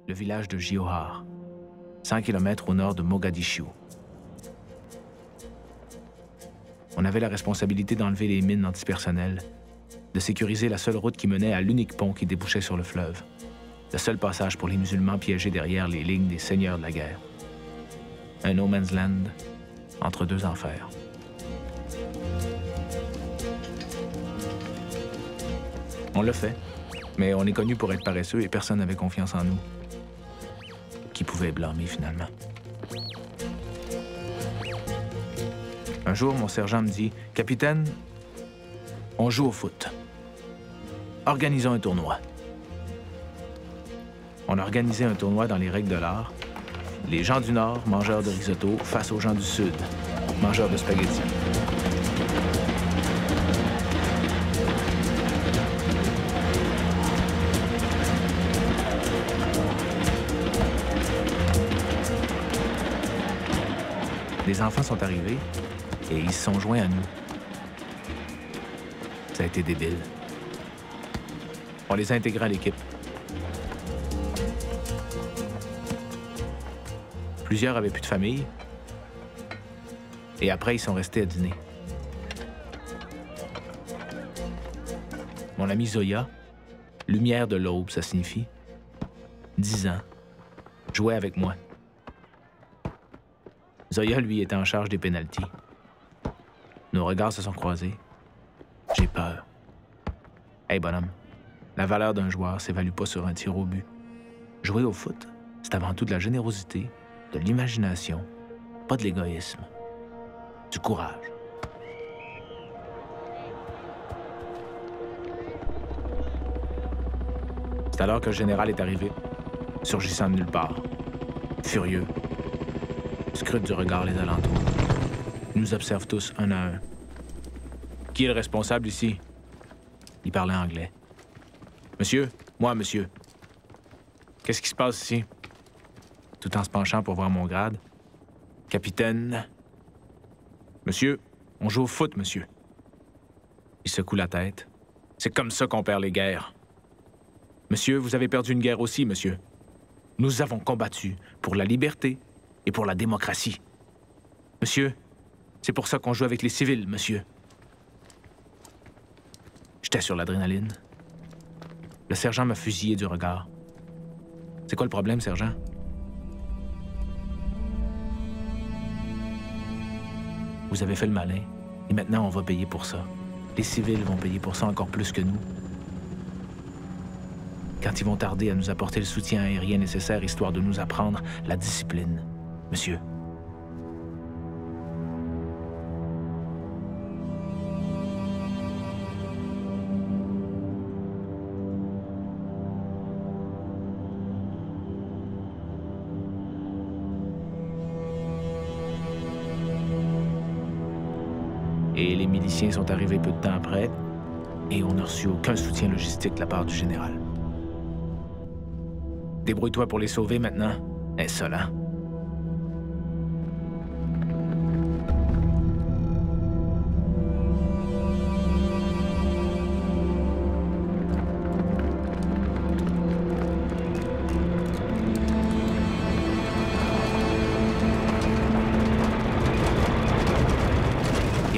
le village de Jiohar, 100 km au nord de Mogadiscio. On avait la responsabilité d'enlever les mines antipersonnelles, de sécuriser la seule route qui menait à l'unique pont qui débouchait sur le fleuve, le seul passage pour les musulmans piégés derrière les lignes des seigneurs de la guerre. Un no man's land entre deux enfers. On l'a fait, mais on est connu pour être paresseux et personne n'avait confiance en nous. Qui pouvait blâmer finalement? Un jour, mon sergent me dit « Capitaine, on joue au foot. Organisons un tournoi. » On a organisé un tournoi dans les règles de l'art. Les gens du Nord, mangeurs de risotto, face aux gens du Sud, mangeurs de spaghettis. Les enfants sont arrivés et ils se sont joints à nous. Ça a été débile. On les a intégrés à l'équipe. Plusieurs avaient plus de famille. Et après, ils sont restés à dîner. Mon amie Zoya, lumière de l'aube, ça signifie, 10 ans, jouait avec moi. Zoya, lui, était en charge des pénaltys. Nos regards se sont croisés. J'ai peur. Hey, bonhomme, la valeur d'un joueur s'évalue pas sur un tir au but. Jouer au foot, c'est avant tout de la générosité, de l'imagination, pas de l'égoïsme, du courage. C'est alors que le général est arrivé, surgissant de nulle part, furieux, scrute du regard les alentours. Il nous observe tous un à un. Qui est le responsable ici? Il parlait anglais. Monsieur? Moi, monsieur. Qu'est-ce qui se passe ici? Tout en se penchant pour voir mon grade. Capitaine. Monsieur, on joue au foot, monsieur. Il secoue la tête. C'est comme ça qu'on perd les guerres. Monsieur, vous avez perdu une guerre aussi, monsieur. Nous avons combattu pour la liberté et pour la démocratie. Monsieur, c'est pour ça qu'on joue avec les civils, monsieur. J'étais sur l'adrénaline. Le sergent m'a fusillé du regard. C'est quoi le problème, sergent? Vous avez fait le malin, et maintenant on va payer pour ça. Les civils vont payer pour ça encore plus que nous. Quand ils vont tarder à nous apporter le soutien aérien nécessaire histoire de nous apprendre la discipline, monsieur. Et les miliciens sont arrivés peu de temps après, et on n'a reçu aucun soutien logistique de la part du général. Débrouille-toi pour les sauver maintenant, insolent.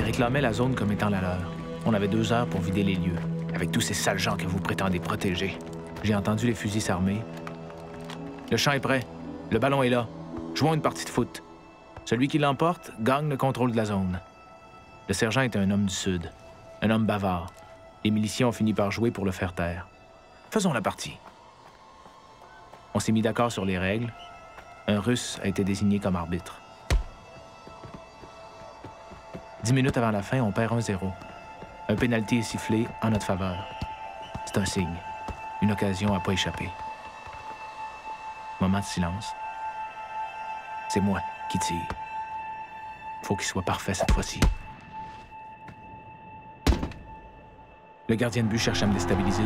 Réclamait la zone comme étant la leur. On avait 2 heures pour vider les lieux, avec tous ces sales gens que vous prétendez protéger. J'ai entendu les fusils s'armer. Le champ est prêt. Le ballon est là. Jouons une partie de foot. Celui qui l'emporte gagne le contrôle de la zone. Le sergent était un homme du Sud, un homme bavard. Les miliciens ont fini par jouer pour le faire taire. Faisons la partie. On s'est mis d'accord sur les règles. Un Russe a été désigné comme arbitre. 10 minutes avant la fin, on perd 1-0. Un pénalty est sifflé en notre faveur. C'est un signe. Une occasion à pas échapper. Moment de silence. C'est moi qui tire. Faut qu'il soit parfait cette fois-ci. Le gardien de but cherche à me déstabiliser.